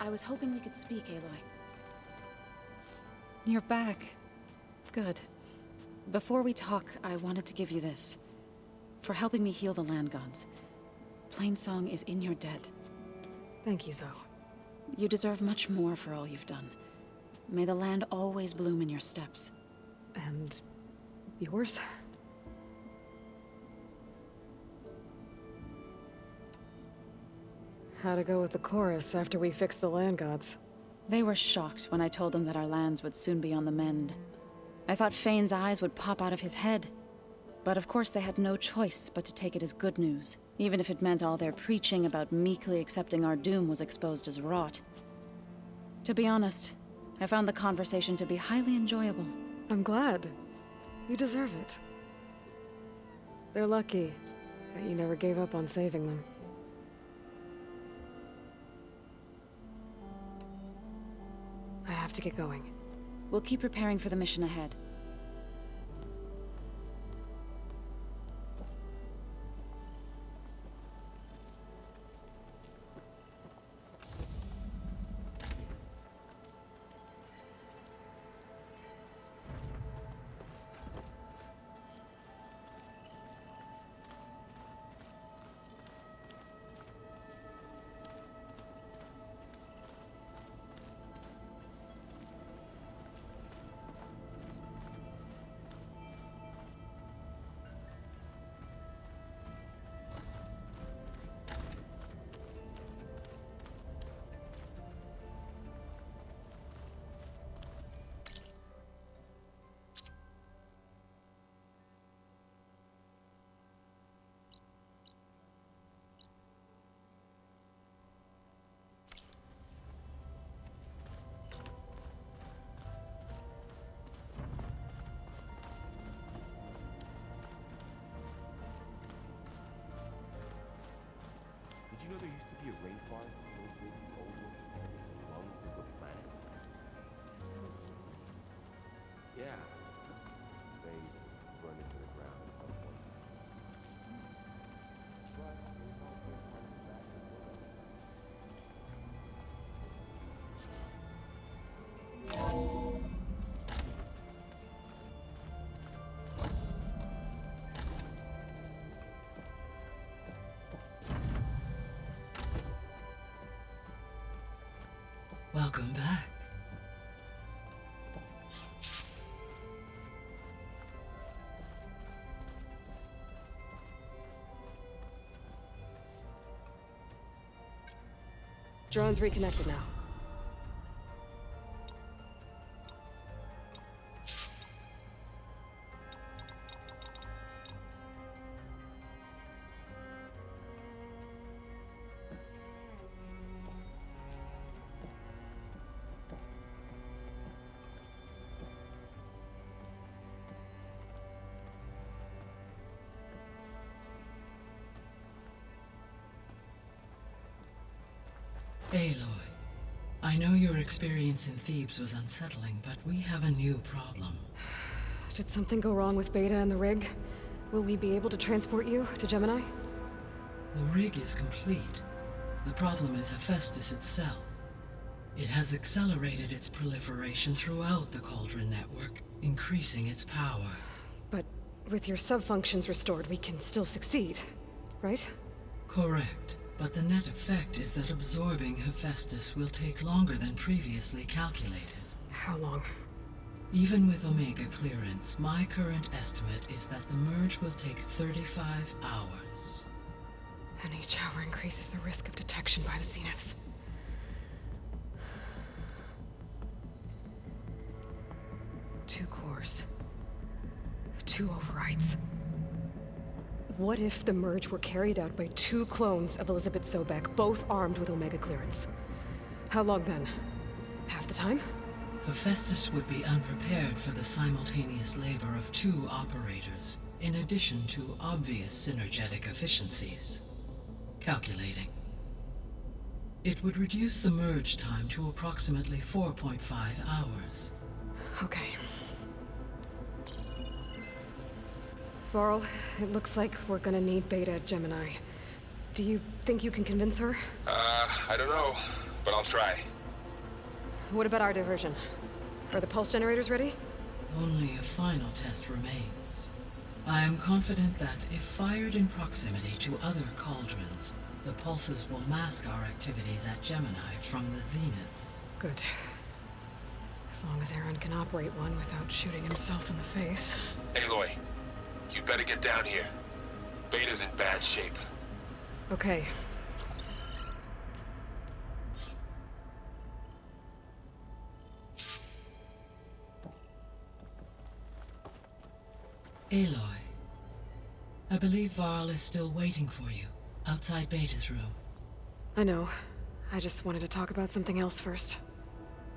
I was hoping we could speak, Aloy. You're back. Good. Before we talk, I wanted to give you this. For helping me heal the land gods. Plainsong is in your debt. Thank you, Zoe. You deserve much more for all you've done. May the land always bloom in your steps. And yours? How'd it go with the chorus after we fixed the land gods? They were shocked when I told them that our lands would soon be on the mend. I thought Fane's eyes would pop out of his head. But of course they had no choice but to take it as good news, even if it meant all their preaching about meekly accepting our doom was exposed as rot. To be honest, I found the conversation to be highly enjoyable. I'm glad. You deserve it. They're lucky that you never gave up on saving them. I have to get going. We'll keep preparing for the mission ahead. Did you know there used to be a rainforest so big and old and the lungs of the planet? Yeah. They run into the ground at some point. But there's also part of that as well. Welcome back. Drone's reconnected now. Aloy, I know your experience in Thebes was unsettling, but we have a new problem. Did something go wrong with Beta and the rig? Will we be able to transport you to Gemini? The rig is complete. The problem is HEPHAESTUS itself. It has accelerated its proliferation throughout the Cauldron network, increasing its power. But with your sub-functions restored, we can still succeed, right? Correct. But the net effect is that absorbing HEPHAESTUS will take longer than previously calculated. How long? Even with Omega clearance, my current estimate is that the merge will take 35 hours. And each hour increases the risk of detection by the Zeniths. Two cores. Two overrides. What if the merge were carried out by two clones of Elizabeth Sobek, both armed with Omega clearance? How long then? Half the time? HEPHAESTUS would be unprepared for the simultaneous labor of two operators, in addition to obvious synergetic efficiencies. Calculating. It would reduce the merge time to approximately 4.5 hours. Okay. Varl, it looks like we're gonna need Beta at Gemini. Do you think you can convince her? I don't know, but I'll try. What about our diversion? Are the pulse generators ready? Only a final test remains. I am confident that if fired in proximity to other cauldrons, the pulses will mask our activities at Gemini from the zeniths. Good. As long as Erend can operate one without shooting himself in the face. Aloy, you better get down here. Beta's in bad shape. Okay. Aloy, I believe Varl is still waiting for you, outside Beta's room. I know. I just wanted to talk about something else first.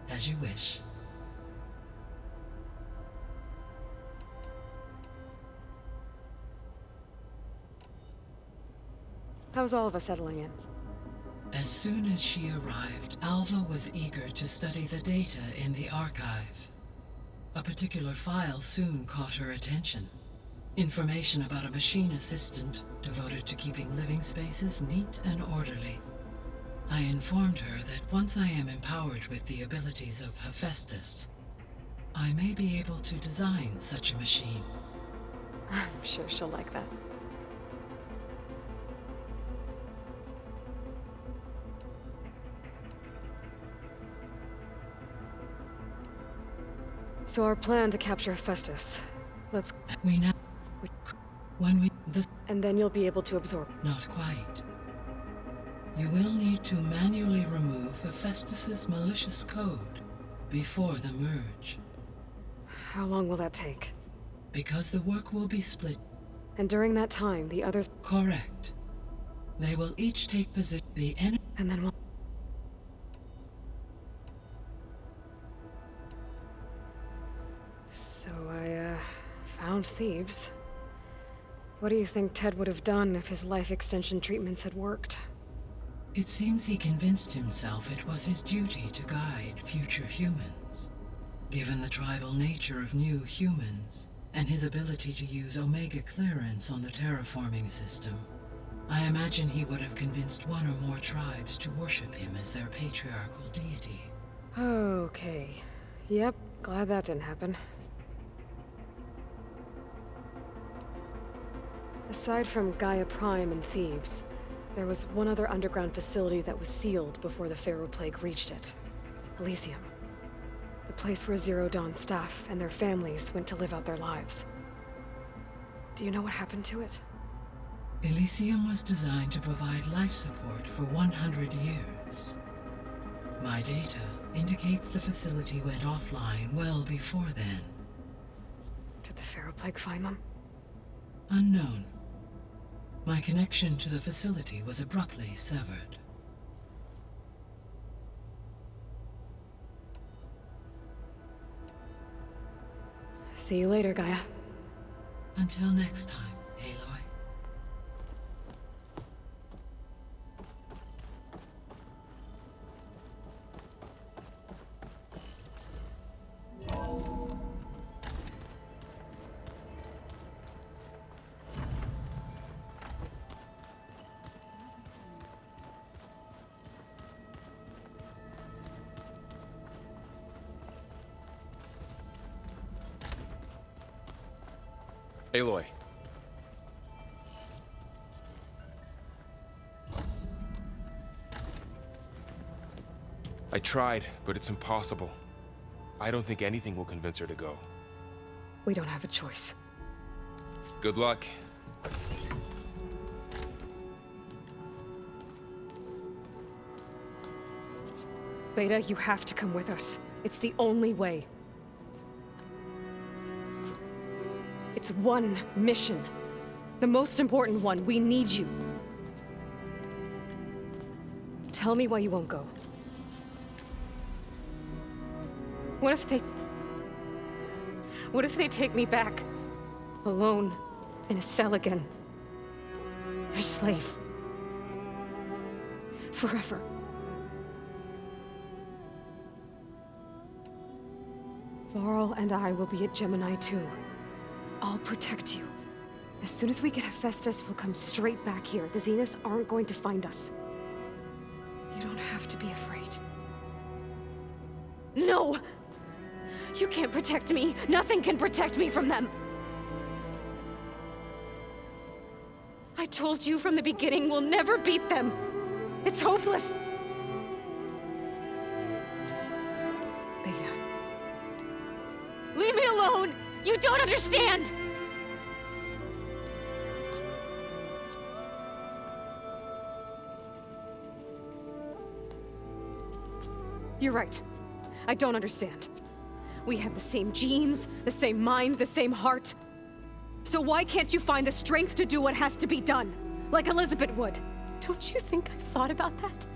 As you wish. How's Alva settling in? As soon as she arrived, Alva was eager to study the data in the archive. A particular file soon caught her attention. Information about a machine assistant devoted to keeping living spaces neat and orderly. I informed her that once I am empowered with the abilities of HEPHAESTUS, I may be able to design such a machine. I'm sure she'll like that. So our plan to capture HEPHAESTUS. Let's... We now... When we... And then you'll be able to absorb. Not quite. You will need to manually remove HEPHAESTUS's malicious code before the merge. How long will that take? Because the work will be split. And during that time, the others... Correct. They will each take position. The enemy... And then we'll... So I, found thieves. What do you think Ted would have done if his life extension treatments had worked? It seems he convinced himself it was his duty to guide future humans. Given the tribal nature of new humans, and his ability to use Omega clearance on the terraforming system, I imagine he would have convinced one or more tribes to worship him as their patriarchal deity. Okay. Yep, glad that didn't happen. Aside from GAIA Prime and Thebes, there was one other underground facility that was sealed before the Pharaoh Plague reached it. Elysium. The place where Zero Dawn staff and their families went to live out their lives. Do you know what happened to it? Elysium was designed to provide life support for 100 years. My data indicates the facility went offline well before then. Did the Pharaoh Plague find them? Unknown. My connection to the facility was abruptly severed. See you later, Gaia. Until next time, Aloy. Aloy. I tried, but it's impossible. I don't think anything will convince her to go. We don't have a choice. Good luck. Beta, you have to come with us. It's the only way. It's one mission. The most important one. We need you. Tell me why you won't go. What if they take me back? Alone, in a cell again. A slave. Forever. Varl and I will be at Gemini too. I'll protect you. As soon as we get HEPHAESTUS, we'll come straight back here. The Zeniths aren't going to find us. You don't have to be afraid. No! You can't protect me. Nothing can protect me from them. I told you from the beginning we'll never beat them. It's hopeless. Beta. Leave me alone! You don't understand! You're right. I don't understand. We have the same genes, the same mind, the same heart. So why can't you find the strength to do what has to be done? Like Elizabeth would. Don't you think I've thought about that?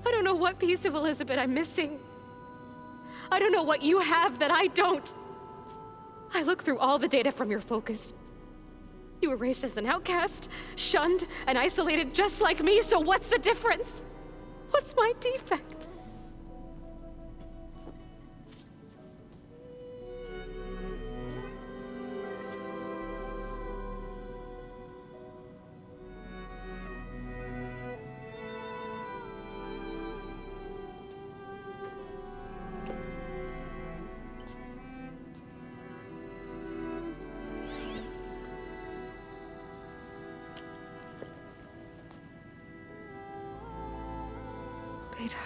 I don't know what piece of Elizabeth I'm missing. I don't know what you have that I don't. I look through all the data from your focus. You were raised as an outcast, shunned, and isolated just like me, so what's the difference? What's my defect? Beta,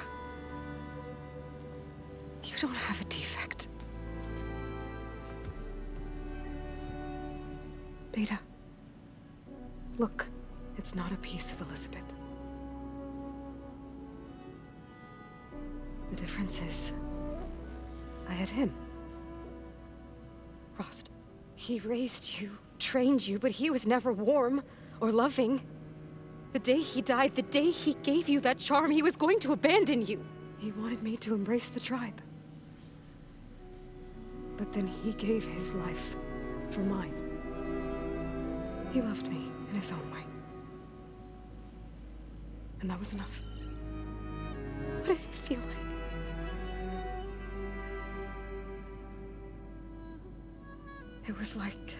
you don't have a defect. Beta, look, it's not a piece of Elizabeth. The difference is, I had him. Frost. He raised you, trained you, but he was never warm or loving. The day he died, the day he gave you that charm, he was going to abandon you. He wanted me to embrace the tribe. But then he gave his life for mine. He loved me in his own way. And that was enough. What did it feel like? It was like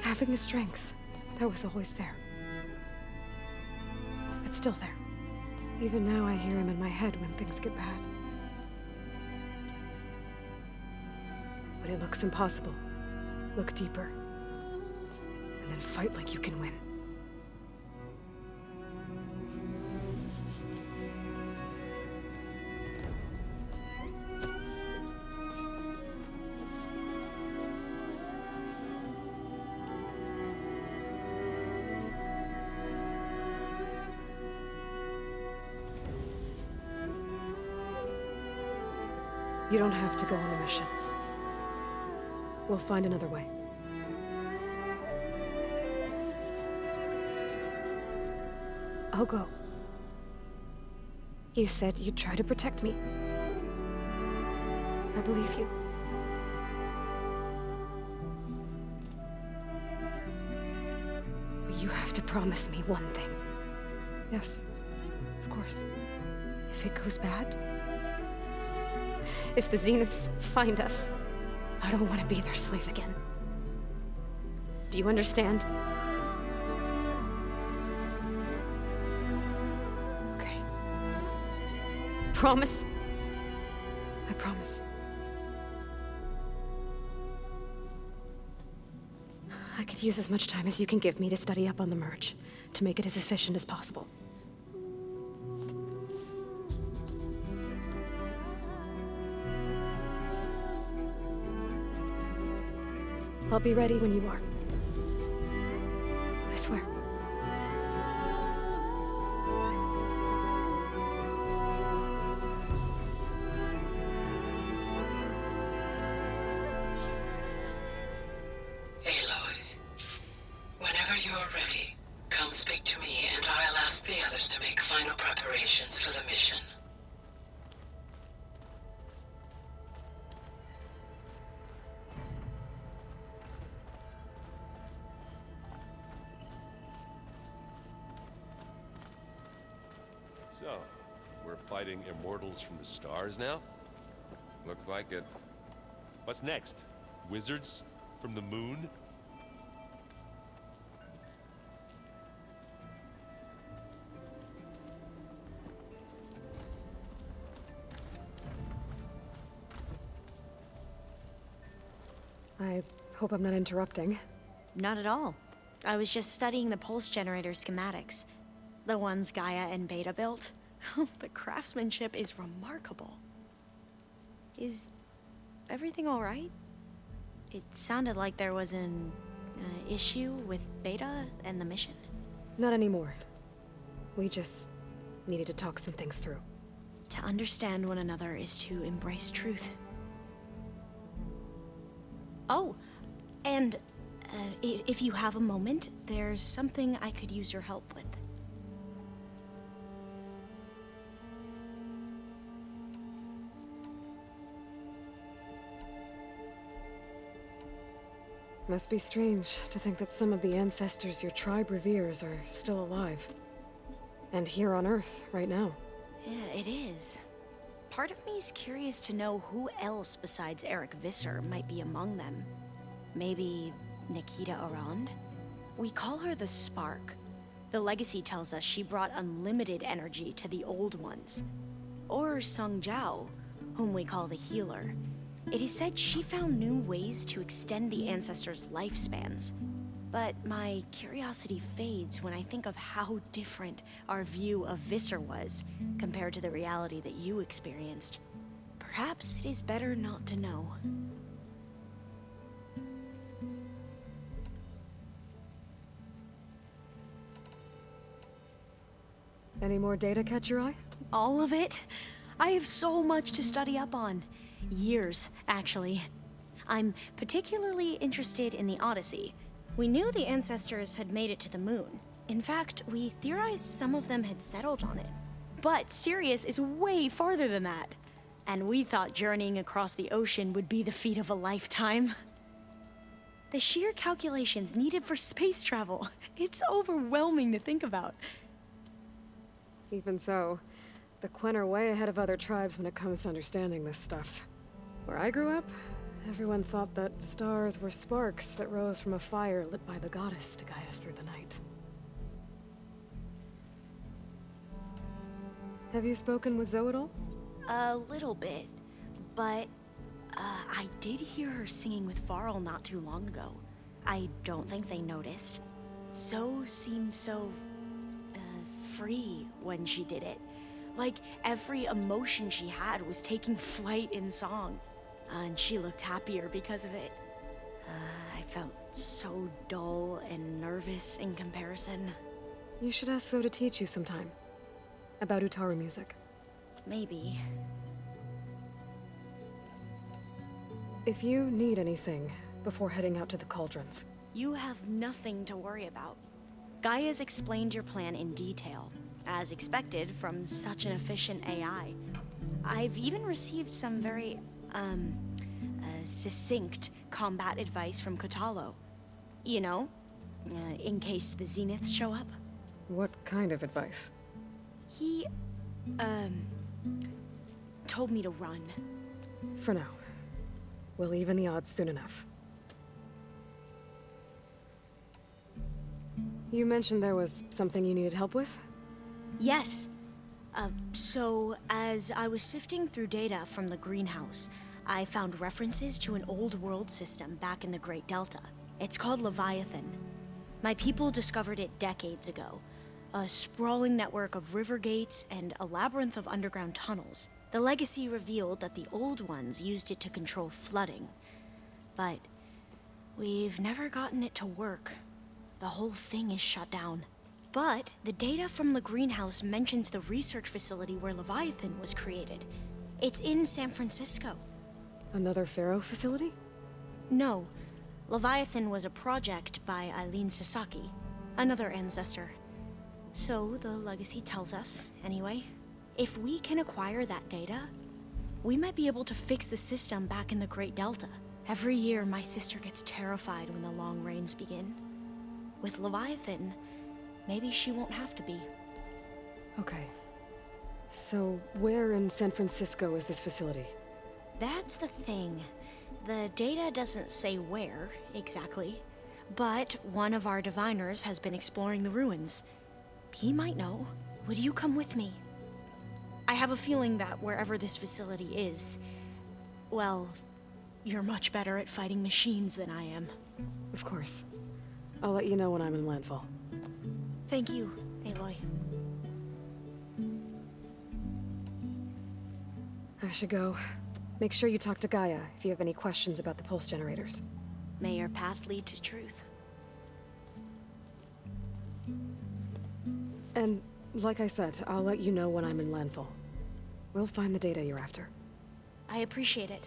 having a strength that was always there. It's still there. Even now I hear him in my head when things get bad. But it looks impossible. Look deeper. And then fight like you can win. You don't have to go on the mission. We'll find another way. I'll go. You said you'd try to protect me. I believe you. But you have to promise me one thing. Yes, of course. If it goes bad, if the Zeniths find us, I don't want to be their slave again. Do you understand? Okay. Promise? I promise. I could use as much time as you can give me to study up on the merge, to make it as efficient as possible. I'll be ready when you are. I swear. Aloy, whenever you're ready, come speak to me and I'll ask the others to make final preparations for the mission. So, we're fighting immortals from the stars now? Looks like it. What's next? Wizards from the moon? Hope I'm not interrupting. Not at all. I was just studying the pulse generator schematics. The ones Gaia and Beta built. The craftsmanship is remarkable. Is everything alright? It sounded like there was an issue with Beta and the mission. Not anymore. We just needed to talk some things through. To understand one another is to embrace truth. Oh, and if you have a moment, there's something I could use your help with. Must be strange to think that some of the ancestors your tribe reveres are still alive. And here on Earth, right now. Yeah, it is. Part of me's curious to know who else besides Eric Visser might be among them. Maybe Nikita Erend? We call her the Spark. The legacy tells us she brought unlimited energy to the old ones. Or Sung Jiao, whom we call the Healer. It is said she found new ways to extend the ancestors' lifespans. But my curiosity fades when I think of how different our view of Visser was compared to the reality that you experienced. Perhaps it is better not to know. Any more data catch your eye? All of it? I have so much to study up on. Years, actually. I'm particularly interested in the Odyssey. We knew the ancestors had made it to the moon. In fact, we theorized some of them had settled on it. But Sirius is way farther than that. And we thought journeying across the ocean would be the feat of a lifetime. The sheer calculations needed for space travel, it's overwhelming to think about. Even so, the Quen are way ahead of other tribes when it comes to understanding this stuff. Where I grew up, everyone thought that stars were sparks that rose from a fire lit by the goddess to guide us through the night. Have you spoken with Zoe at all? A little bit, but I did hear her singing with Varl not too long ago. I don't think they noticed. Zoe seemed so free when she did it. Like every emotion she had was taking flight in song. And she looked happier because of it. I felt so dull and nervous in comparison. You should ask Zoe to teach you sometime. About Utaru music. Maybe. If you need anything before heading out to the cauldrons. You have nothing to worry about. Gaia's explained your plan in detail, as expected from such an efficient AI. I've even received some very, succinct combat advice from Kotalo. You know, in case the Zeniths show up. What kind of advice? He, told me to run. For now. We'll even the odds soon enough. You mentioned there was something you needed help with? Yes. So, as I was sifting through data from the greenhouse, I found references to an old world system back in the Great Delta. It's called Leviathan. My people discovered it decades ago. A sprawling network of river gates and a labyrinth of underground tunnels. The legacy revealed that the old ones used it to control flooding. But we've never gotten it to work. The whole thing is shut down. But the data from the greenhouse mentions the research facility where Leviathan was created. It's in San Francisco. Another Pharaoh facility? No. Leviathan was a project by Eileen Sasaki, another ancestor. So the legacy tells us, anyway. If we can acquire that data, we might be able to fix the system back in the Great Delta. Every year, my sister gets terrified when the long rains begin. With Leviathan, maybe she won't have to be. Okay. So, where in San Francisco is this facility? That's the thing. The data doesn't say where, exactly. But one of our diviners has been exploring the ruins. He might know. Would you come with me? I have a feeling that wherever this facility is, well, You're much better at fighting machines than I am. Of course. I'll let you know when I'm in landfall. Thank you, Aloy. I should go. Make sure you talk to GAIA if you have any questions about the pulse generators. May your path lead to truth. And, like I said, I'll let you know when I'm in landfall. We'll find the data you're after. I appreciate it.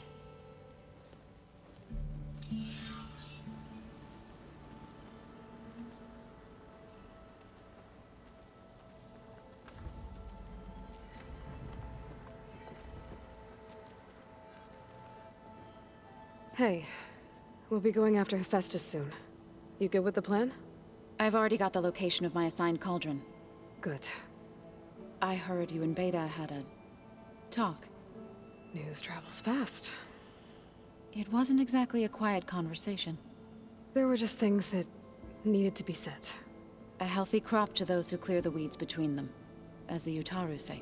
Hey, we'll be going after HEPHAESTUS soon. You good with the plan? I've already got the location of my assigned cauldron. Good. I heard you and Beta had a talk. News travels fast. It wasn't exactly a quiet conversation. There were just things that needed to be said. A healthy crop to those who clear the weeds between them, as the Utaru say.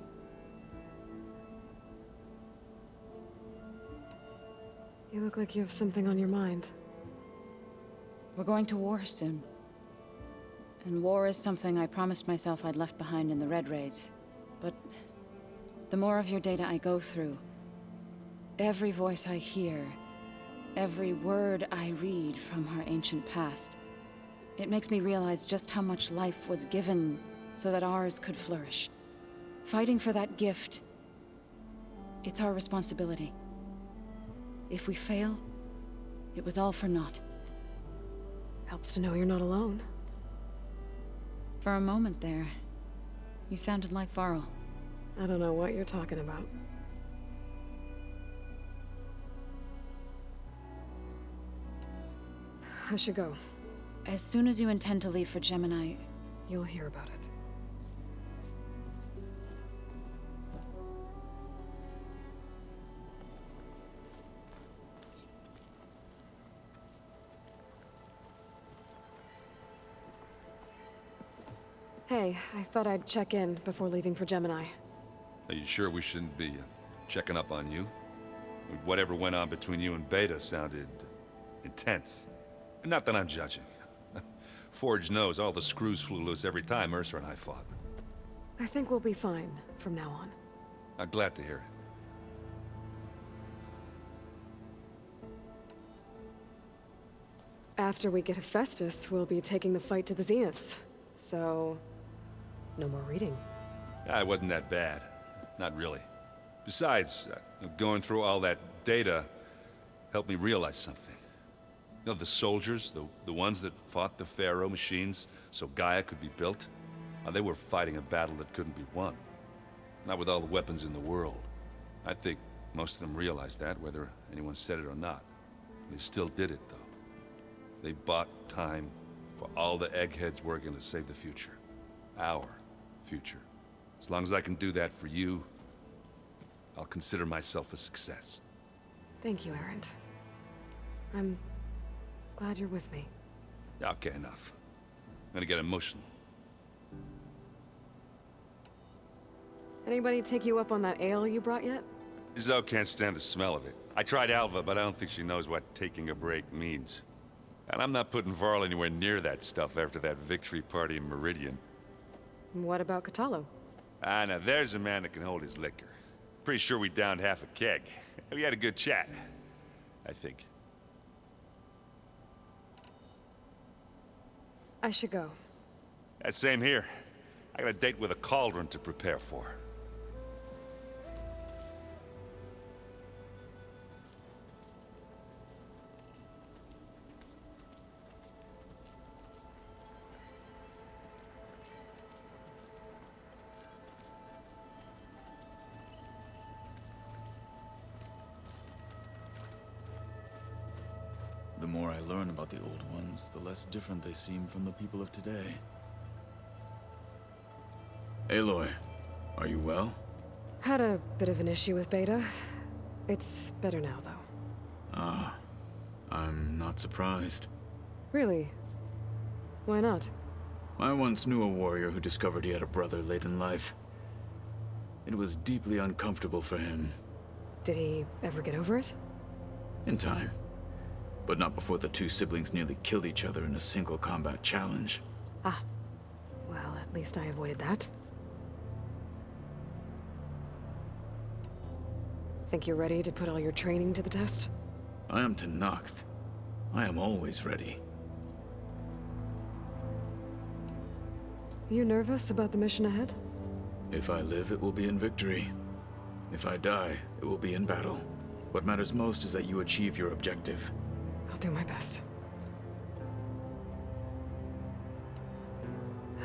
You look like you have something on your mind. We're going to war soon. And war is something I promised myself I'd left behind in the Red Raids. But the more of your data I go through, every voice I hear, every word I read from our ancient past, it makes me realize just how much life was given so that ours could flourish. Fighting for that gift, it's our responsibility. If we fail, it was all for naught. Helps to know you're not alone. For a moment there, you sounded like Varl. I don't know what you're talking about. I should go. As soon as you intend to leave for Gemini, You'll hear about it. Hey, I thought I'd check in before leaving for Gemini. Are you sure we shouldn't be checking up on you? Whatever went on between you and Beta sounded intense. Not that I'm judging. Forge knows all the screws flew loose every time Mercer and I fought. I think we'll be fine from now on. I'm glad to hear it. After we get HEPHAESTUS, we'll be taking the fight to the Zeniths. So, no more reading. It wasn't that bad. Not really. Besides, going through all that data helped me realize something. You know, the soldiers, the ones that fought the Pharaoh machines so GAIA could be built, they were fighting a battle that couldn't be won. Not with all the weapons in the world. I think most of them realized that, whether anyone said it or not. They still did it, though. They bought time for all the eggheads working to save the future. Our future. As long as I can do that for you, I'll consider myself a success. Thank you, Erend. I'm glad you're with me. Okay, enough. I'm gonna get emotional. Anybody take you up on that ale you brought yet? Zoe can't stand the smell of it. I tried Alva, but I don't think she knows what taking a break means. And I'm not putting Varl anywhere near that stuff after that victory party in Meridian. What about Catalo? Now there's a man that can hold his liquor. Pretty sure we downed half a keg. We had a good chat, I think. I should go. Same here. I got a date with a cauldron to prepare for. The more I learn about the old ones, the less different they seem from the people of today. Aloy, are you well? Had a bit of an issue with Beta. It's better now, though. Ah, I'm not surprised. Really? Why not? I once knew a warrior who discovered he had a brother late in life. It was deeply uncomfortable for him. Did he ever get over it? In time. But not before the two siblings nearly killed each other in a single combat challenge. Ah. Well, at least I avoided that. Think you're ready to put all your training to the test? I am Tenakth. I am always ready. You nervous about the mission ahead? If I live, it will be in victory. If I die, it will be in battle. What matters most is that you achieve your objective. I'll do my best.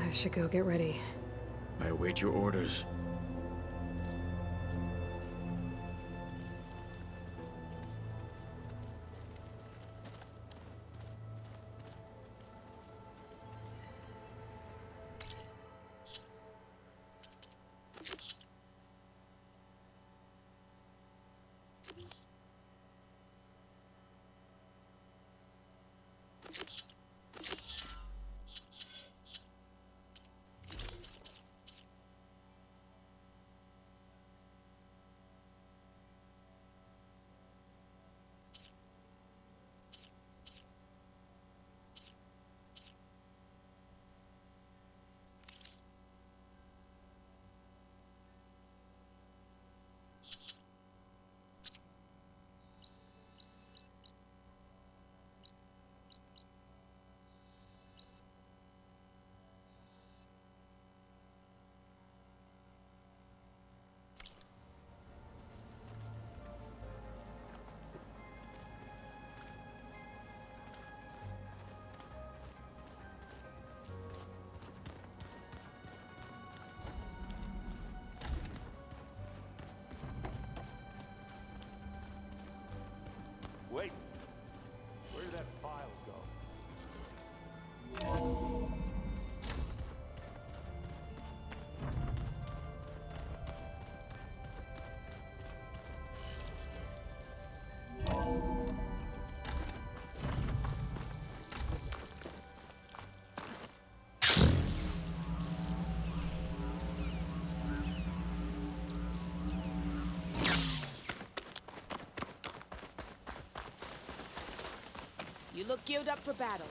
I should go get ready. I await your orders. Wait. Where did that file go? You look geared up for battle.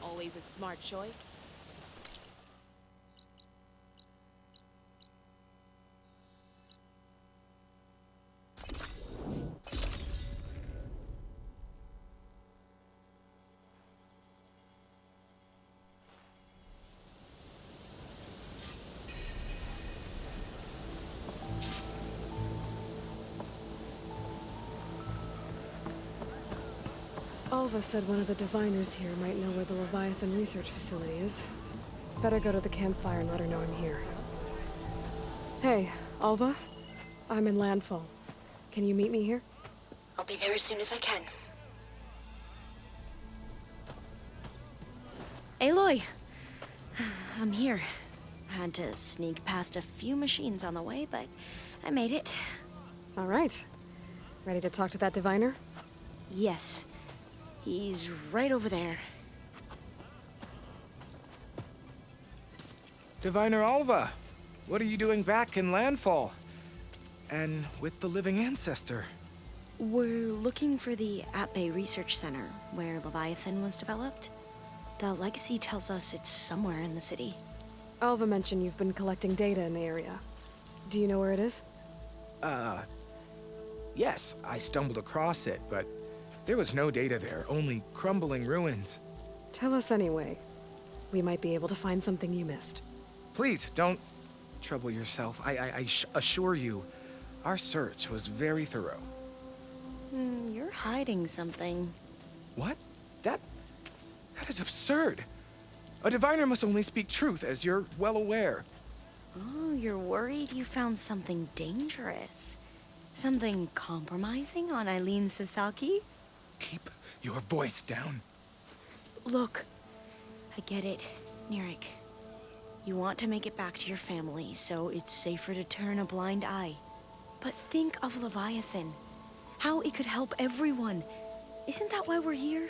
Always a smart choice. Alva said one of the diviners here might know where the Leviathan research facility is. Better go to the campfire and let her know I'm here. Hey, Alva? I'm in Landfall. Can you meet me here? I'll be there as soon as I can. Aloy! I'm here. Had to sneak past a few machines on the way, but I made it. All right. Ready to talk to that diviner? Yes. He's right over there. Diviner Alva, what are you doing back in Landfall? And with the living ancestor? We're looking for the At-Bay Research Center, where Leviathan was developed. The legacy tells us it's somewhere in the city. Alva mentioned you've been collecting data in the area. Do you know where it is? Yes, I stumbled across it, but there was no data there, only crumbling ruins. Tell us anyway. We might be able to find something you missed. Please, don't trouble yourself. I assure you, our search was very thorough. You're hiding something. What? That is absurd. A diviner must only speak truth, as you're well aware. Oh, you're worried you found something dangerous? Something compromising on Eileen Sasaki? Keep your voice down. Look, I get it, Nirik. You want to make it back to your family, so it's safer to turn a blind eye. But think of Leviathan. How it could help everyone. Isn't that why we're here?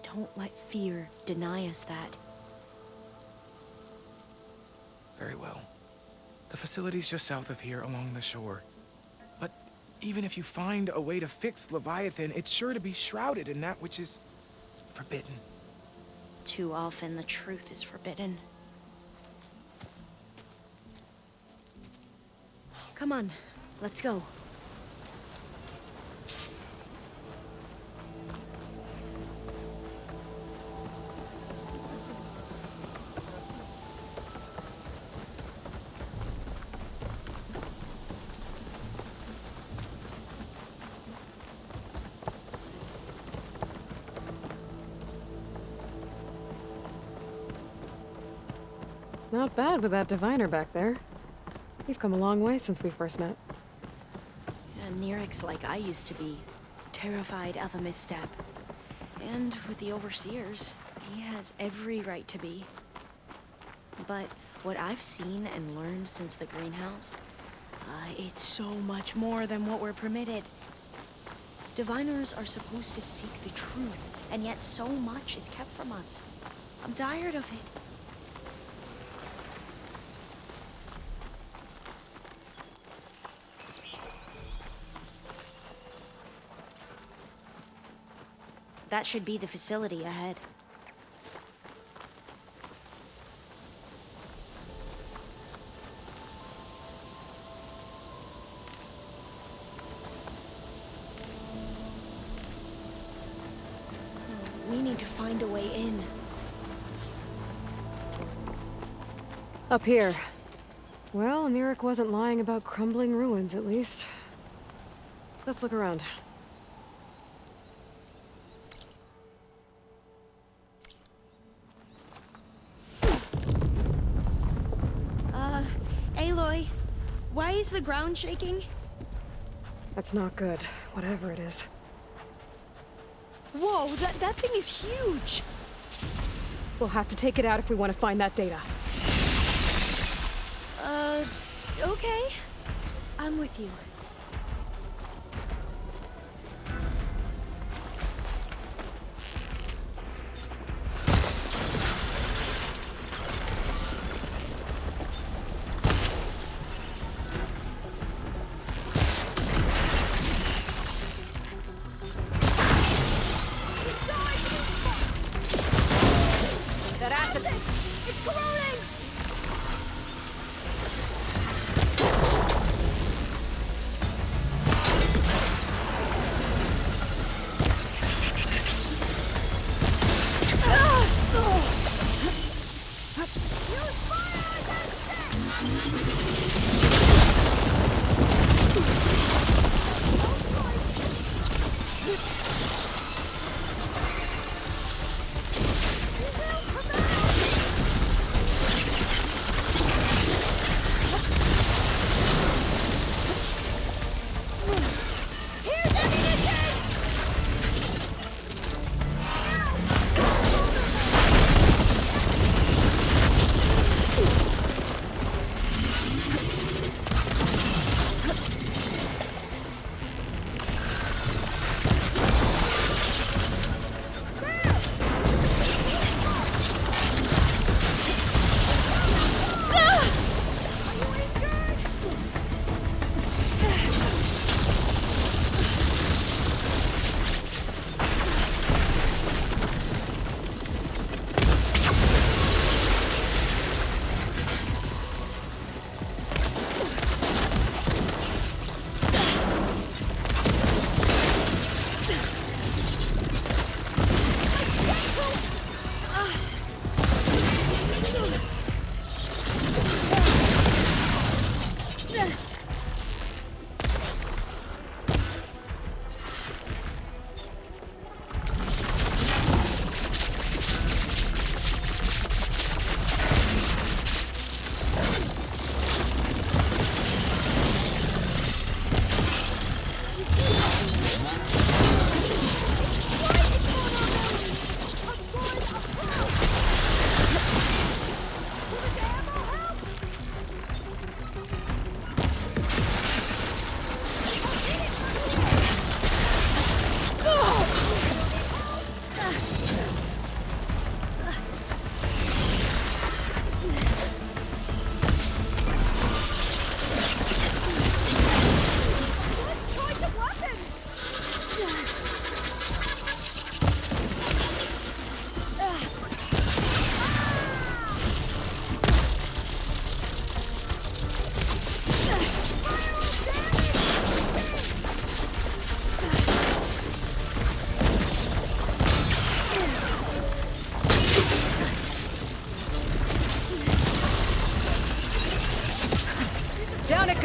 Don't let fear deny us that. Very well. The facility's just south of here along the shore. But even if you find a way to fix Leviathan, it's sure to be shrouded in that which is forbidden. Too often the truth is forbidden. Come on, let's go. Not bad with that diviner back there. We've come a long way since we first met. And Nerek's like I used to be, terrified of a misstep. And with the Overseers, he has every right to be. But what I've seen and learned since the greenhouse, it's so much more than what we're permitted. Diviners are supposed to seek the truth, and yet so much is kept from us. I'm tired of it. That should be the facility ahead. We need to find a way in. Up here. Well, Nerek wasn't lying about crumbling ruins, at least. Let's look around. Aloy, why is the ground shaking? That's not good, whatever it is. Whoa, that thing is huge! We'll have to take it out if we want to find that data. Okay. I'm with you. That acid! It's corroding!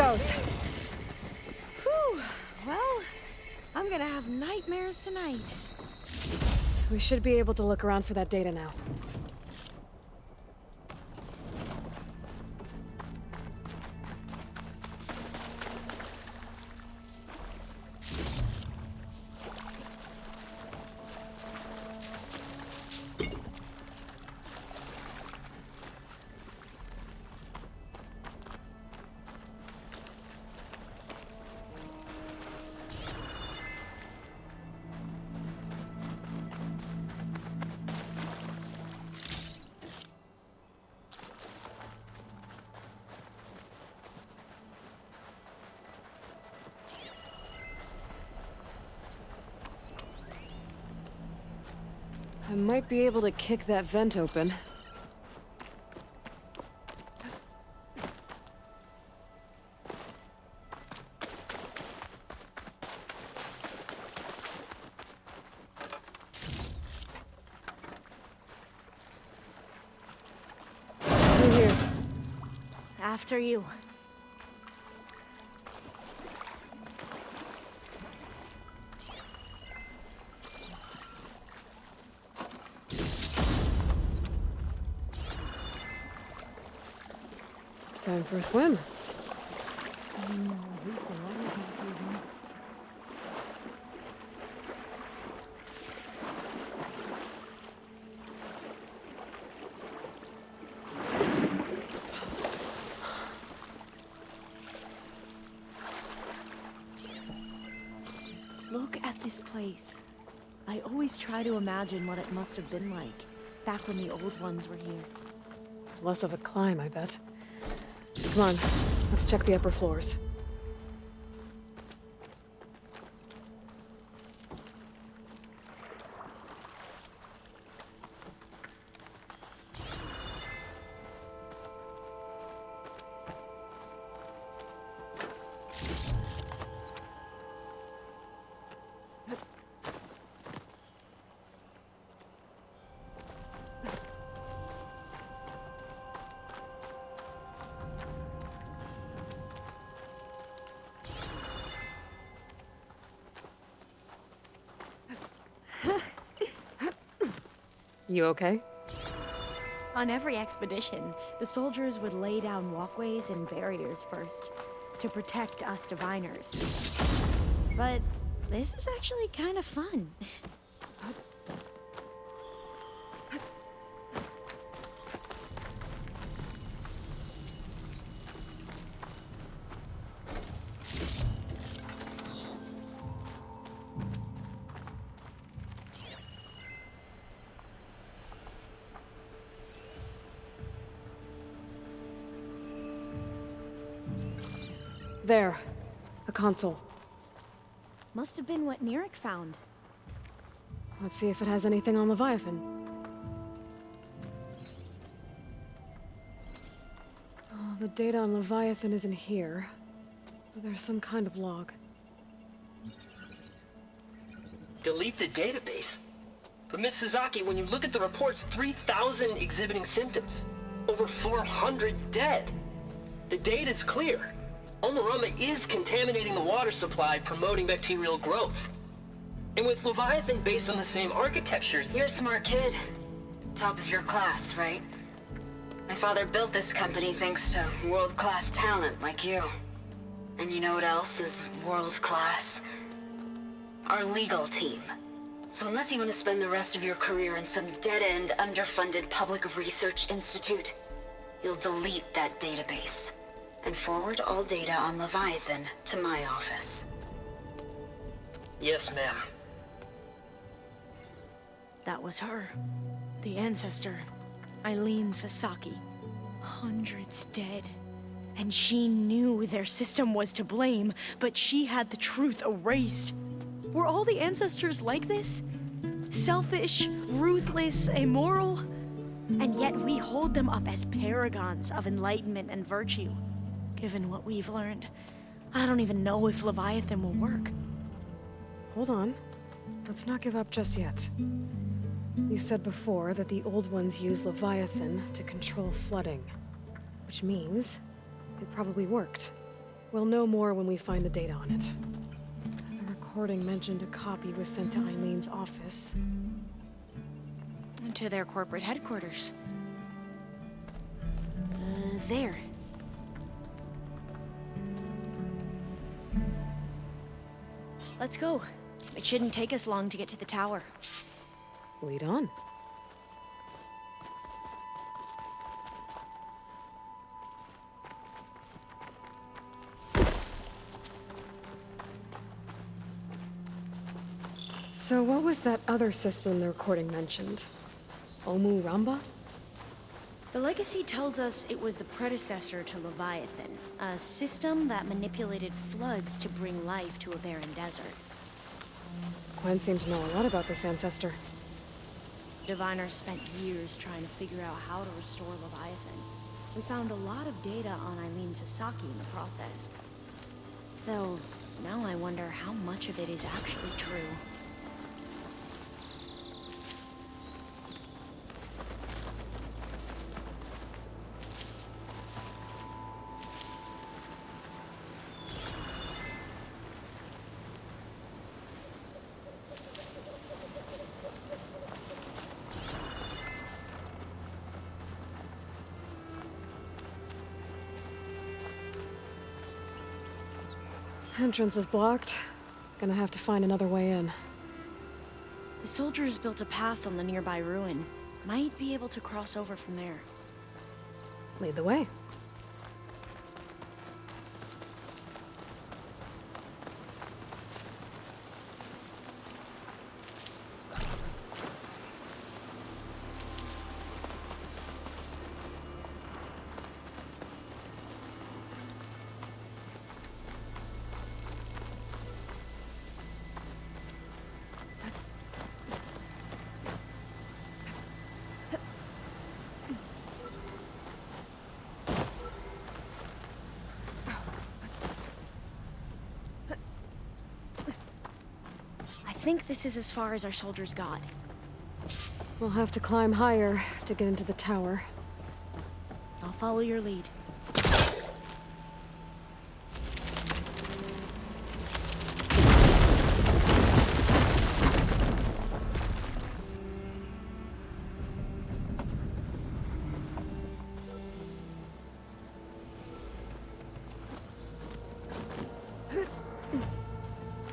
goes. Whew. Well, I'm gonna have nightmares tonight. We should be able to look around for that data now. I might be able to kick that vent open. Through here. After you. Time for a swim. Look at this place. I always try to imagine what it must have been like back when the old ones were here. It's less of a climb, I bet. Come on, let's check the upper floors. You okay? On every expedition, the soldiers would lay down walkways and barriers first to protect us diviners. But this is actually kind of fun. There. A console. Must have been what Neric found. Let's see if it has anything on Leviathan. Oh, the data on Leviathan isn't here. But there's some kind of log. Delete the database? But Miss Sasaki, when you look at the reports, 3,000 exhibiting symptoms. Over 400 dead. The data's clear. Omarama is contaminating the water supply, promoting bacterial growth. And with Leviathan based on the same architecture... You're a smart kid. Top of your class, right? My father built this company thanks to world-class talent like you. And you know what else is world-class? Our legal team. So unless you want to spend the rest of your career in some dead-end, underfunded public research institute, you'll delete that database. And forward all data on Leviathan to my office. Yes, ma'am. That was her. The ancestor. Eileen Sasaki. Hundreds dead. And she knew their system was to blame, but she had the truth erased. Were all the ancestors like this? Selfish, ruthless, immoral? And yet we hold them up as paragons of enlightenment and virtue. Given what we've learned, I don't even know if Leviathan will work. Hold on. Let's not give up just yet. You said before that the old ones use Leviathan to control flooding. Which means it probably worked. We'll know more when we find the data on it. The recording mentioned a copy was sent to Eileen's office. To their corporate headquarters. There. Let's go. It shouldn't take us long to get to the tower. Lead on. So what was that other system the recording mentioned? Omu Ramba? The legacy tells us it was the predecessor to Leviathan, a system that manipulated floods to bring life to a barren desert. Gwen seemed to know a lot about this ancestor. Diviners spent years trying to figure out how to restore Leviathan. We found a lot of data on Eileen Sasaki in the process. Though, now I wonder how much of it is actually true. Entrance is blocked. Gonna have to find another way in. The soldiers built a path on the nearby ruin. Might be able to cross over from there. Lead the way. I think this is as far as our soldiers got. We'll have to climb higher to get into the tower. I'll follow your lead.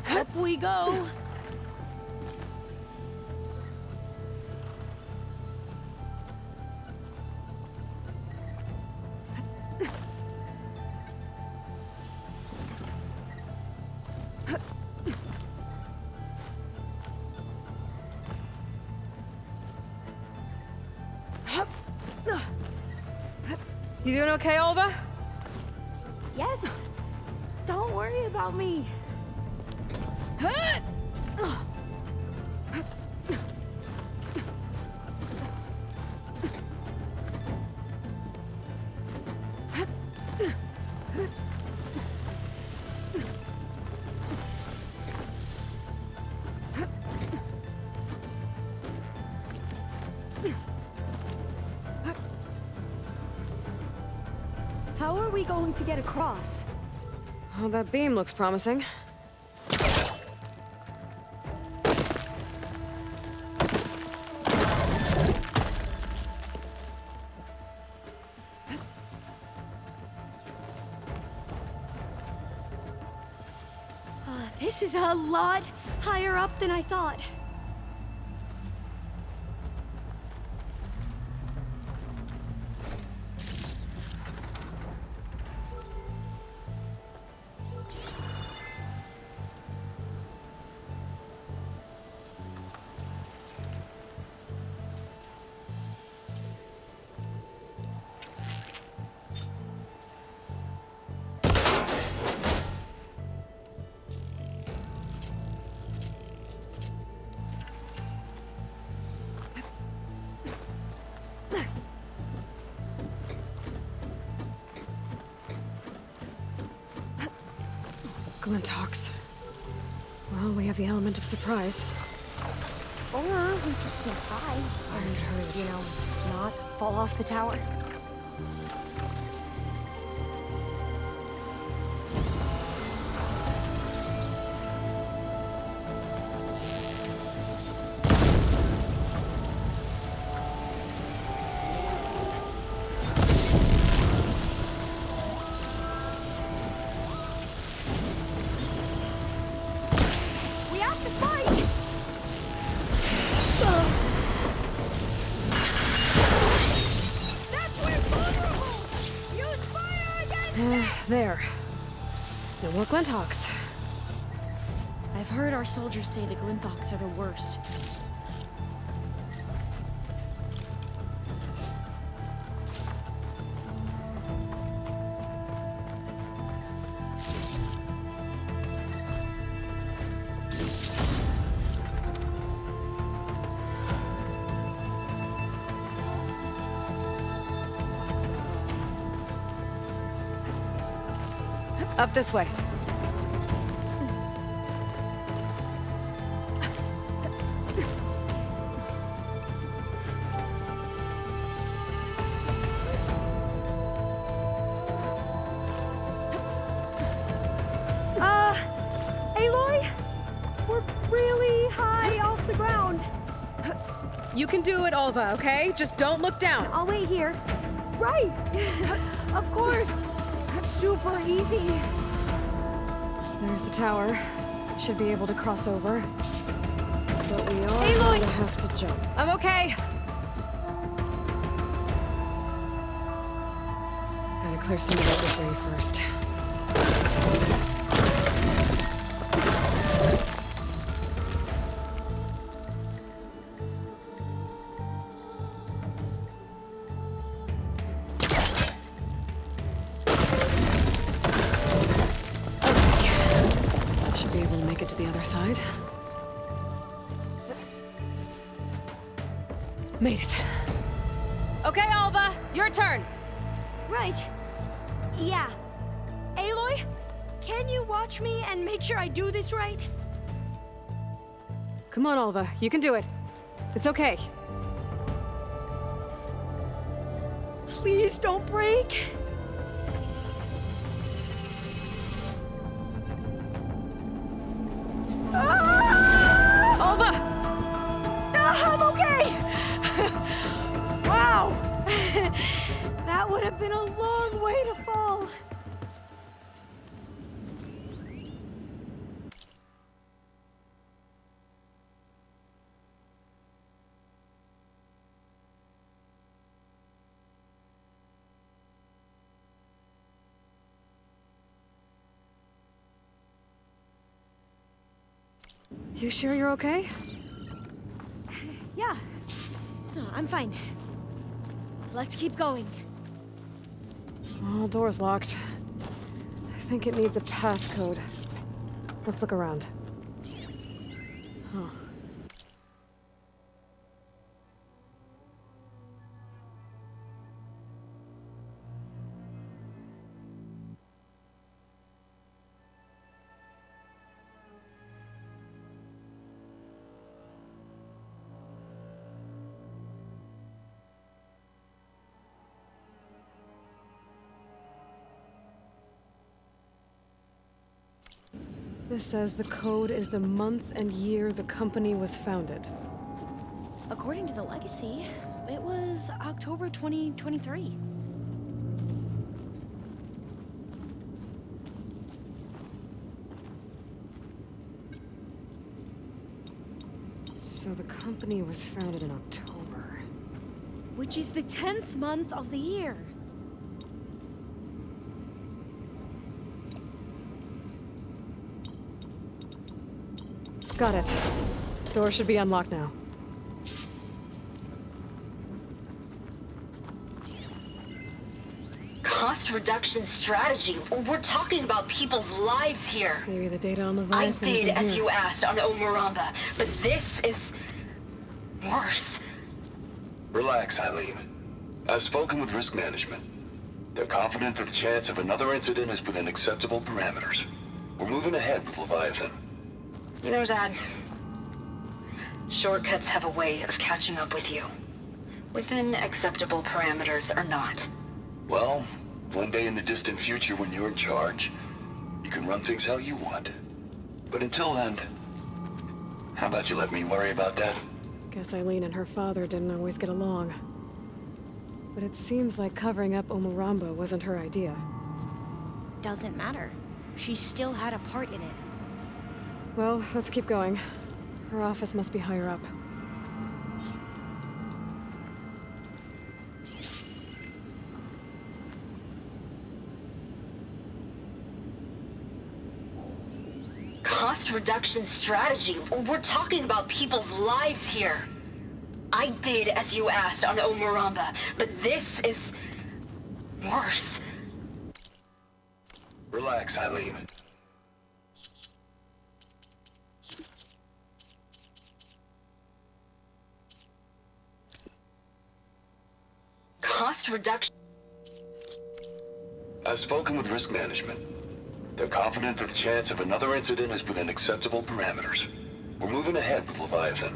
Up we go! You doing okay, Alva? Yes! Don't worry about me! How are we going to get across? Oh, that beam looks promising. This is a lot higher up than I thought. Glintox. Well, we have the element of surprise. Or we could sneak by and, you know, not fall off the tower. There. No more Glinthawks. I've heard our soldiers say the Glinthawks are the worst. Up this way. Aloy? We're really high off the ground. You can do it, Alva, okay? Just don't look down. I'll wait here. Right! Of course! Super easy. There's the tower. Should be able to cross over. But we are Aloy! going to have to jump. I'm okay! Gotta clear some of that debris first. To the other side. Made it. Okay, Alva, your turn. Right. Yeah. Aloy, can you watch me and make sure I do this right? Come on, Alva, you can do it. It's okay. Please don't break. Alva! I'm okay! Wow! That would have been a long way to fall. You sure you're okay? Yeah. No, I'm fine. Let's keep going. Oh, door's locked. I think it needs a passcode. Let's look around. Huh. This says the code is the month and year the company was founded. According to the legacy, it was October 2023. So the company was founded in October. Which is the 10th month of the year. Got it. Door should be unlocked now. Cost reduction strategy? We're talking about people's lives here. Maybe the data on the I Leviathan did isn't as here. you asked on Omuramba, but this is worse. Relax, Eileen. I've spoken with risk management. They're confident that the chance of another incident is within acceptable parameters. We're moving ahead with Leviathan. You know, Dad, shortcuts have a way of catching up with you. Within acceptable parameters or not. Well, one day in the distant future when you're in charge, you can run things how you want. But until then, how about you let me worry about that? Guess Eileen and her father didn't always get along. But it seems like covering up Omuramba wasn't her idea. Doesn't matter. She still had a part in it. Well, let's keep going. Her office must be higher up. cost reduction strategy. We're talking about people's lives here. I did as you asked on Omuramba, but this is worse. Relax, Eileen. Cost reduction. I've spoken with risk management. They're confident that the chance of another incident is within acceptable parameters. We're moving ahead with Leviathan.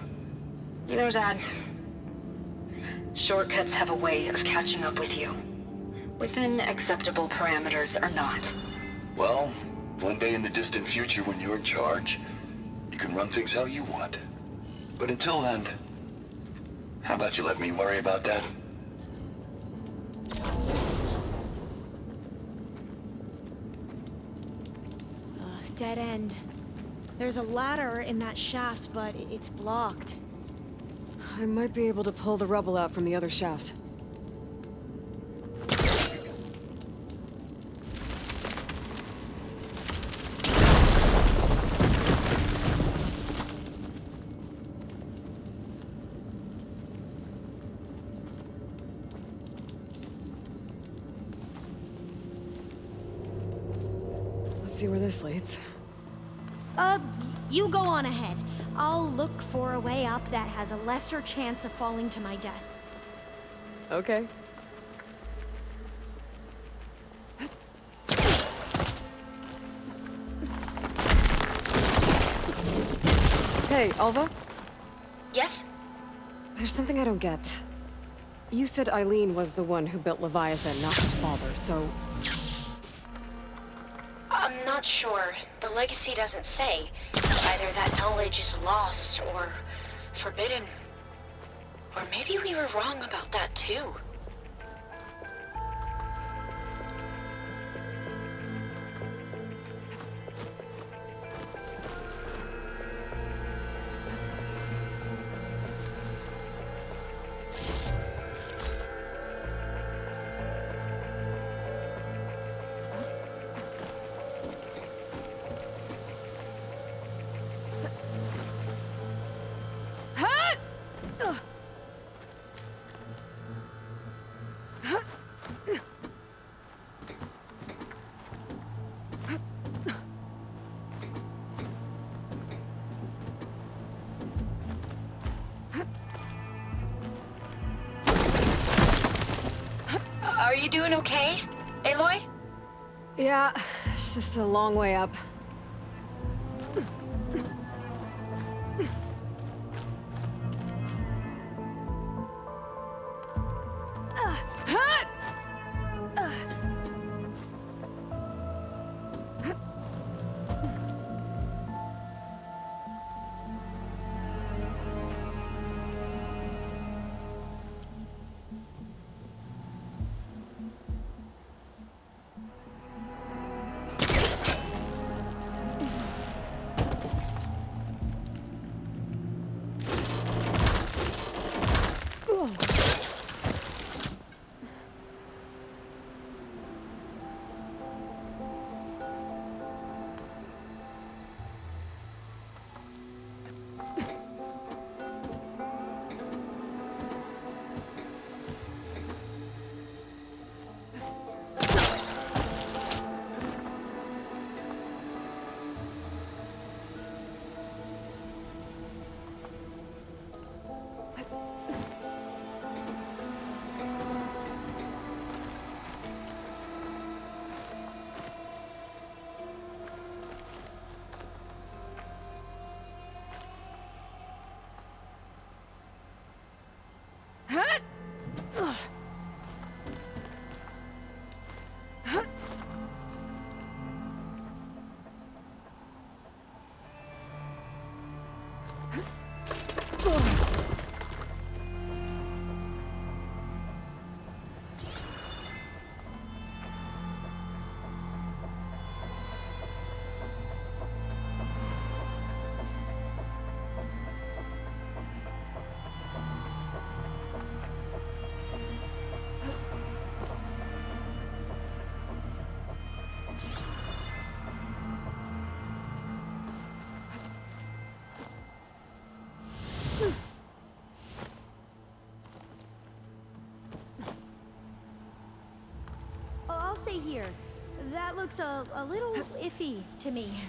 You know, Dad, shortcuts have a way of catching up with you. Within acceptable parameters or not. Well, one day in the distant future when you're in charge, you can run things how you want. But until then, how about you let me worry about that? Dead end. There's a ladder in that shaft, but it's blocked. I might be able to pull the rubble out from the other shaft. Let's see where this leads. You go on ahead. I'll look for a way up that has a lesser chance of falling to my death. Okay. Hey, Alva? Yes? There's something I don't get. You said Eileen was the one who built Leviathan, not her father, so... I'm not sure. The legacy doesn't say. Either that knowledge is lost or forbidden. Or maybe we were wrong about that too. Are you doing okay, Aloy? Yeah, it's just a long way up. stay here. That looks a little iffy to me.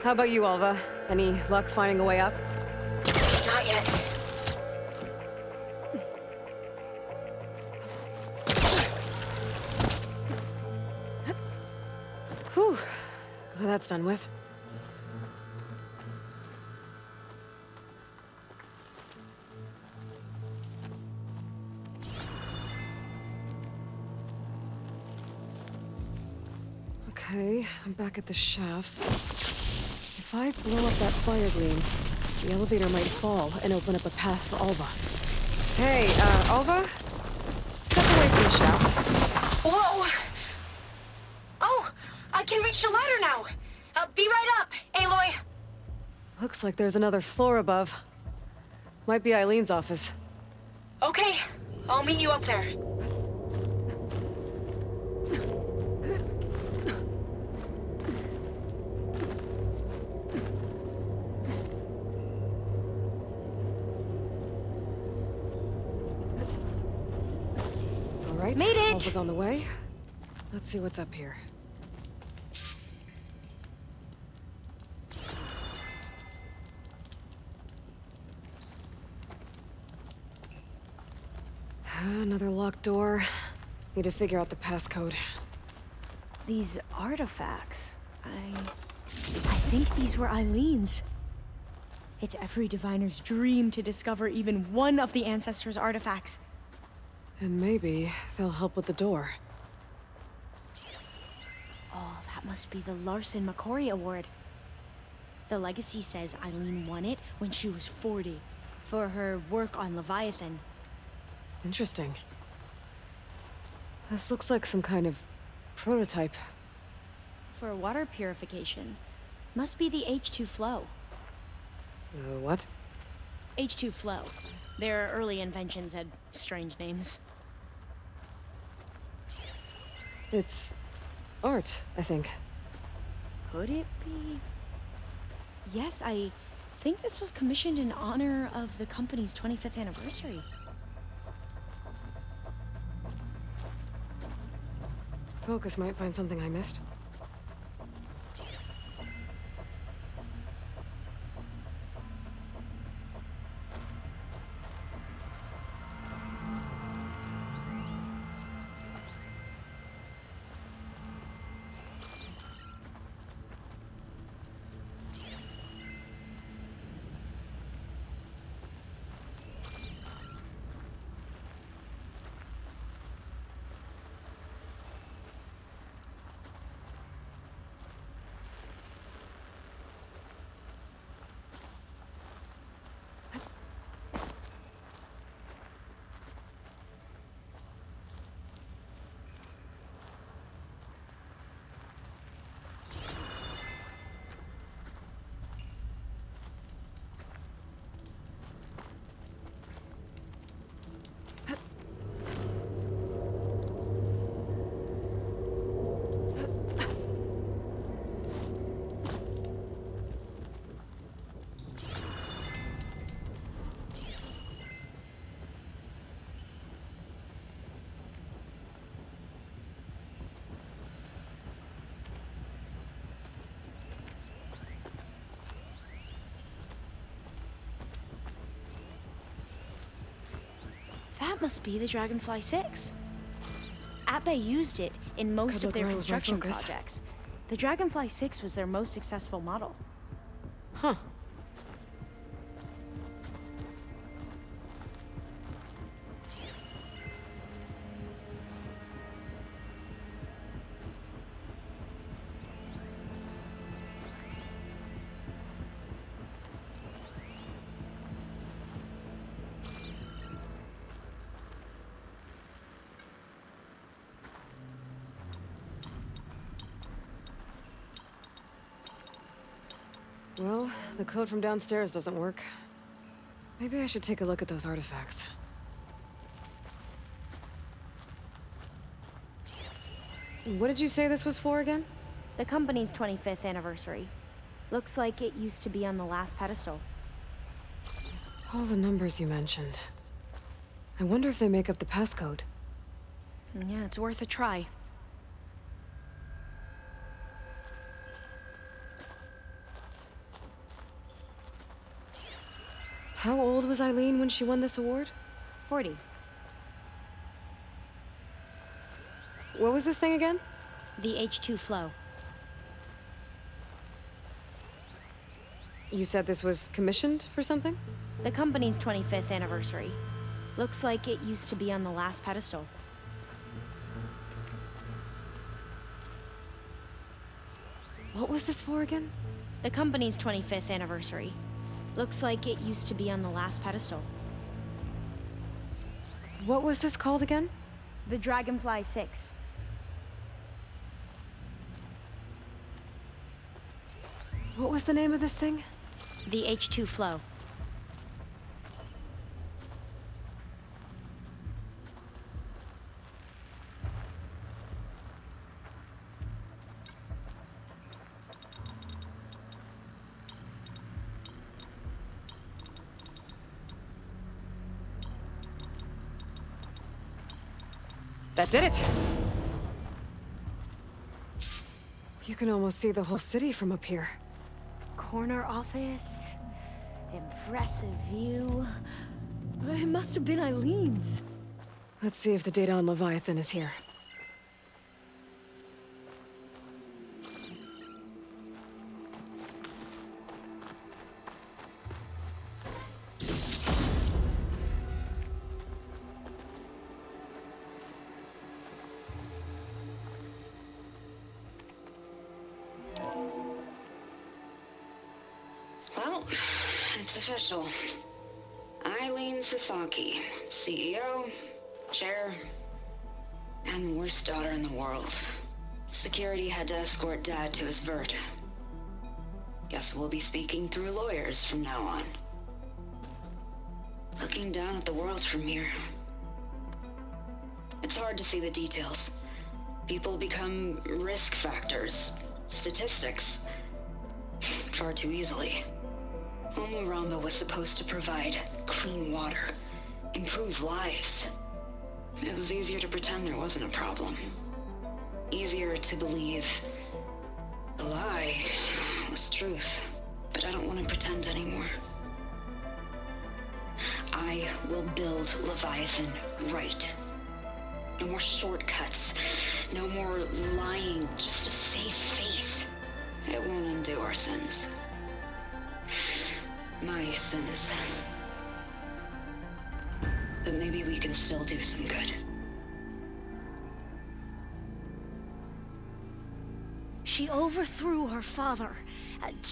How about you, Alva? Any luck finding a way up? Not yet. Whew. Glad that's done with. Okay, I'm back at the shafts. If I blow up that fire gleam, the elevator might fall and open up a path for Alva. Hey, Alva? Step away from the shaft. Whoa! Oh, I can reach the ladder now. Be right up, Aloy. Looks like there's another floor above. Might be Eileen's office. Okay, I'll meet you up there. Alright, made it! Alva's on the way. Let's see what's up here. Another locked door. Need to figure out the passcode. These artifacts, I think these were Eileen's. It's every diviner's dream to discover even one of the ancestors' artifacts. And maybe they'll help with the door. Oh, that must be the Larson McCory Award. The legacy says Eileen won it when she was 40 for her work on Leviathan. Interesting. This looks like some kind of prototype. For water purification. Must be the H2 flow. What? H2 flow. Their early inventions had strange names. It's art, I think. Could it be? Yes, I think this was commissioned in honor of the company's 25th anniversary. Focus might find something I missed. That must be the Dragonfly 6. Atbay used it in most of their construction projects. The Dragonfly 6 was their most successful model. Huh. Well, the code from downstairs doesn't work. Maybe I should take a look at those artifacts. What did you say this was for again? The company's 25th anniversary. Looks like it used to be on the last pedestal. All the numbers you mentioned. I wonder if they make up the passcode. Yeah, it's worth a try. How old was Eileen when she won this award? 40. What was this thing again? The H2 flow. You said this was commissioned for something? The company's 25th anniversary. Looks like it used to be on the last pedestal. What was this for again? The company's 25th anniversary. Looks like it used to be on the last pedestal. What was this called again? The Dragonfly 6. What was the name of this thing? The H2 flow. That did it! You can almost see the whole city from up here. Corner office. Impressive view. It must have been Eileen's. Let's see if the data on Leviathan is here. Well, it's official. Eileen Sasaki, CEO, chair, and worst daughter in the world. Security had to escort Dad to his vert. Guess we'll be speaking through lawyers from now on. Looking down at the world from here. It's hard to see the details. People become risk factors, statistics, far too easily. Omuramba was supposed to provide clean water, improve lives. It was easier to pretend there wasn't a problem. Easier to believe the lie was truth. But I don't want to pretend anymore. I will build Leviathan right. No more shortcuts. No more lying, just a safe face. It won't undo our sins. My sins. But maybe we can still do some good. She overthrew her father,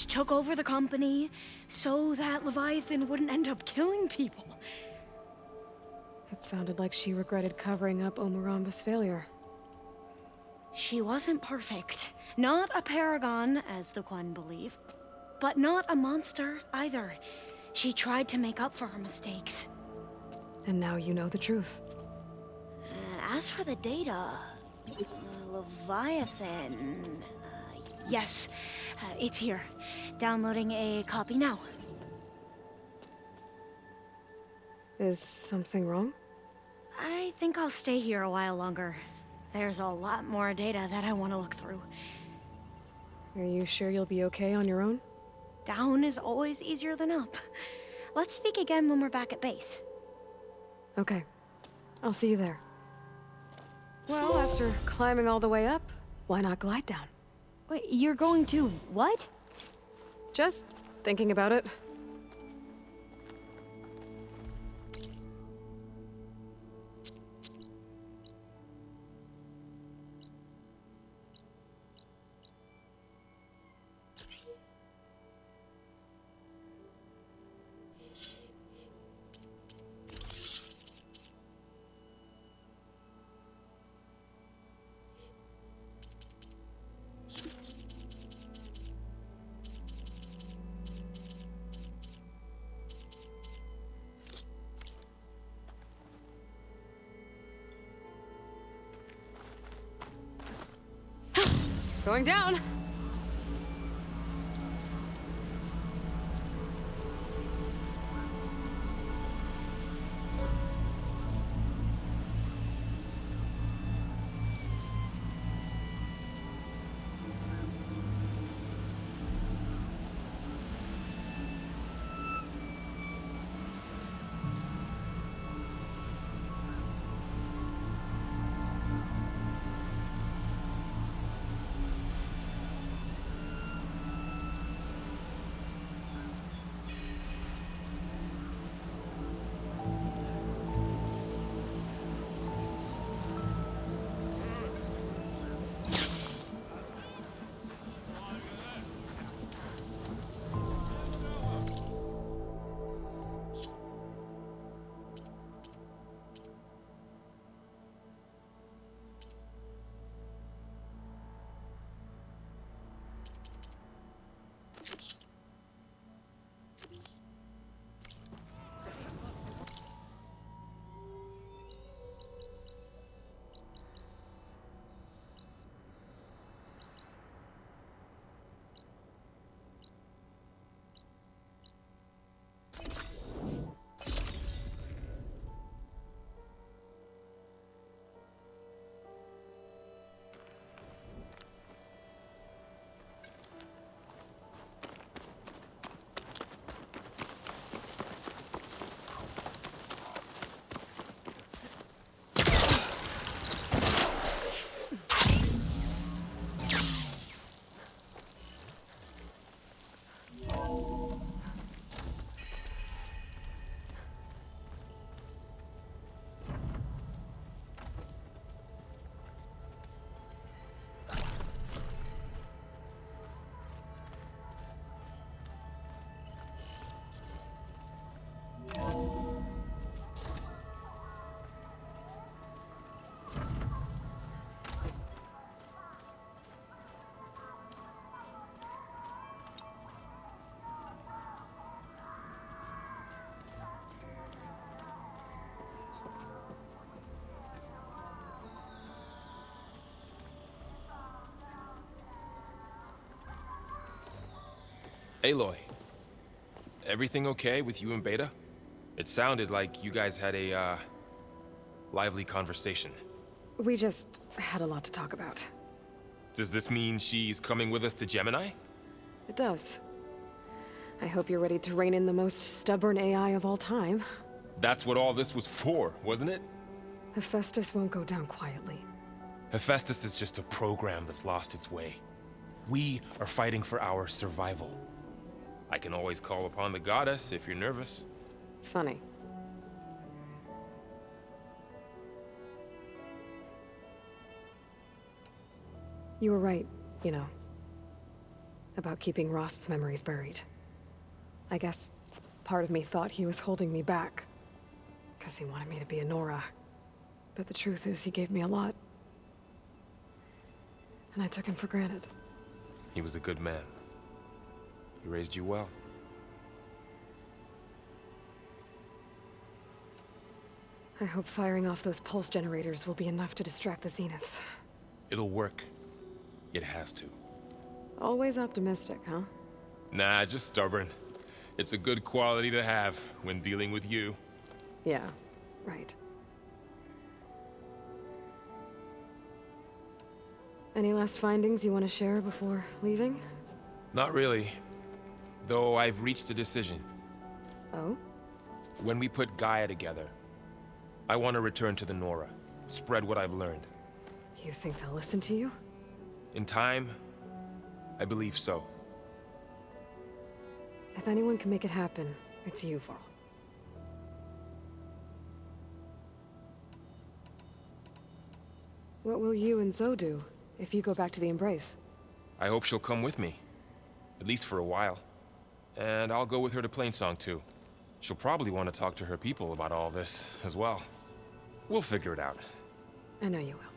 took over the company, so that Leviathan wouldn't end up killing people. It sounded like she regretted covering up Omuramba's failure. She wasn't perfect. Not a paragon, as the Quan believe. But not a monster, either. She tried to make up for her mistakes. And now you know the truth. As for the data... Leviathan... yes, it's here. Downloading a copy now. Is something wrong? I think I'll stay here a while longer. There's a lot more data that I want to look through. Are you sure you'll be okay on your own? Down is always easier than up. Let's speak again when we're back at base. Okay. I'll see you there. Well, after climbing all the way up, why not glide down? Wait, you're going to what? Just thinking about it. Going down! Aloy, everything okay with you and Beta? It sounded like you guys had a, lively conversation. We just had a lot to talk about. Does this mean she's coming with us to Gemini? It does. I hope you're ready to rein in the most stubborn AI of all time. That's what all this was for, wasn't it? Hephaestus won't go down quietly. Hephaestus is just a program that's lost its way. We are fighting for our survival. I can always call upon the goddess if you're nervous. Funny. You were right, you know, about keeping Rost's memories buried. I guess part of me thought he was holding me back, because he wanted me to be a Nora. But the truth is, he gave me a lot. And I took him for granted. He was a good man. He raised you well. I hope firing off those pulse generators will be enough to distract the Zeniths. It'll work. It has to. Always optimistic, huh? Nah, just stubborn. It's a good quality to have when dealing with you. Yeah, right. Any last findings you want to share before leaving? Not really. Though I've reached a decision. Oh? When we put GAIA together, I want to return to the Nora, spread what I've learned. You think they'll listen to you? In time, I believe so. If anyone can make it happen, it's you, Varl. What will you and Zoe do if you go back to the Embrace? I hope she'll come with me. At least for a while. And I'll go with her to Plainsong too. She'll probably want to talk to her people about all this as well. We'll figure it out. I know you will.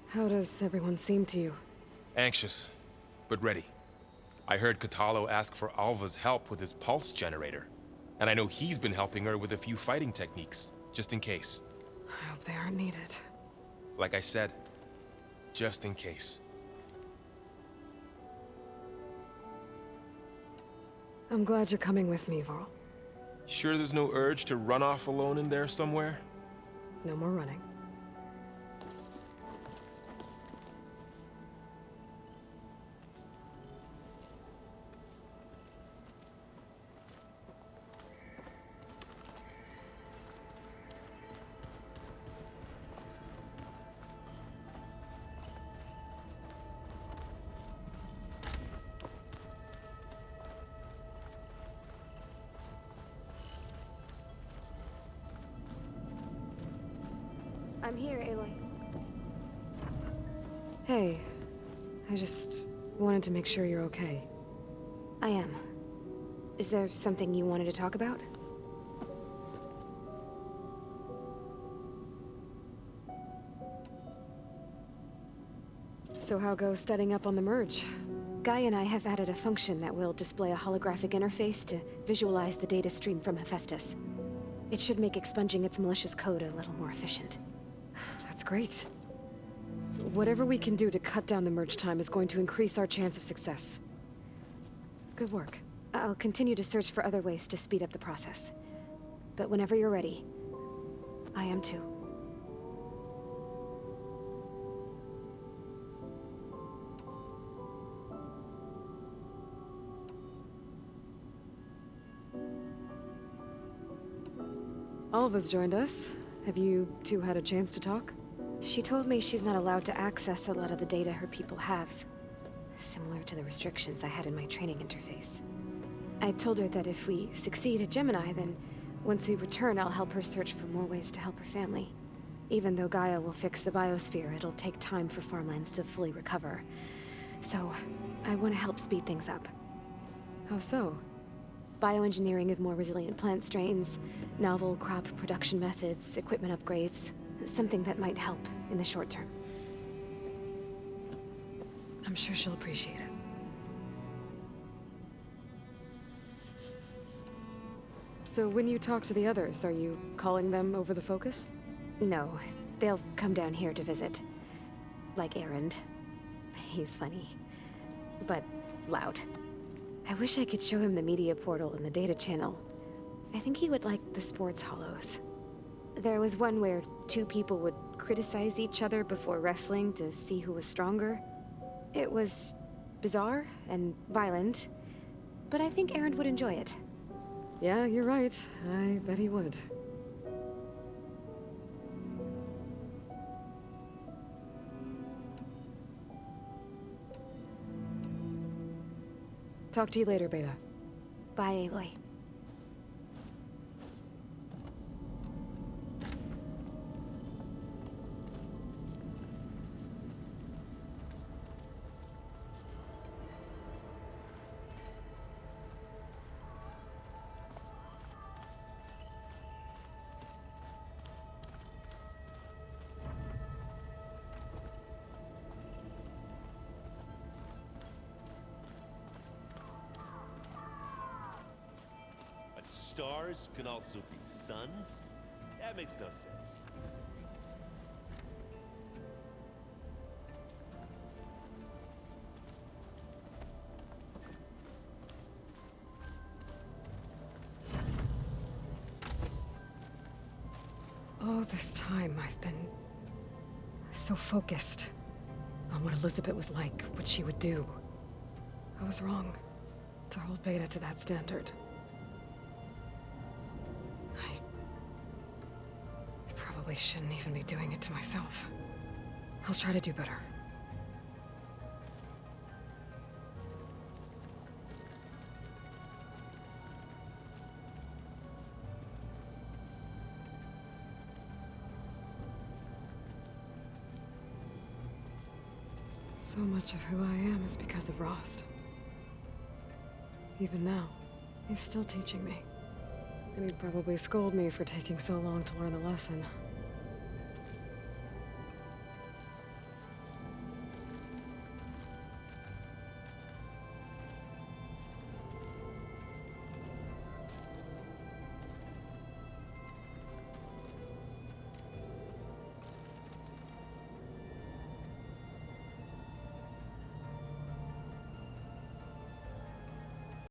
How does everyone seem to you? Anxious, but ready. I heard Katalo ask for Alva's help with his pulse generator. And I know he's been helping her with a few fighting techniques, just in case. I hope they aren't needed. Like I said, just in case. I'm glad you're coming with me, Varl. Sure there's no urge to run off alone in there somewhere? No more running. I'm here, Aloy. Hey, I just wanted to make sure you're okay. I am. Is there something you wanted to talk about? So how goes studying up on the merge? GAIA and I have added a function that will display a holographic interface to visualize the data stream from HEPHAESTUS. It should make expunging its malicious code a little more efficient. That's great. Whatever we can do to cut down the merge time is going to increase our chance of success. Good work. I'll continue to search for other ways to speed up the process. But whenever you're ready, I am too. Alva's joined us. Have you two had a chance to talk? She told me she's not allowed to access a lot of the data her people have. Similar to the restrictions I had in my training interface. I told her that if we succeed at Gemini, then once we return, I'll help her search for more ways to help her family. Even though GAIA will fix the biosphere, it'll take time for farmlands to fully recover. So, I want to help speed things up. How so? Bioengineering of more resilient plant strains, novel crop production methods, equipment upgrades. Something that might help in the short term. I'm sure she'll appreciate it. So when you talk to the others, are you calling them over the focus? No, they'll come down here to visit. Like Erend. He's funny. But loud. I wish I could show him the media portal and the data channel. I think he would like the sports hollows. There was one where two people would criticize each other before wrestling to see who was stronger. It was bizarre and violent, but I think Erend would enjoy it. Yeah, you're right. I bet he would. Talk to you later, Beta. Bye, Aloy. Stars can also be suns? That makes no sense. All this time, I've been so focused on what Elizabeth was like, what she would do. I was wrong to hold Beta to that standard. probably shouldn't even be doing it to myself. I'll try to do better. So much of who I am is because of Rost. Even now, he's still teaching me. And he'd probably scold me for taking so long to learn the lesson.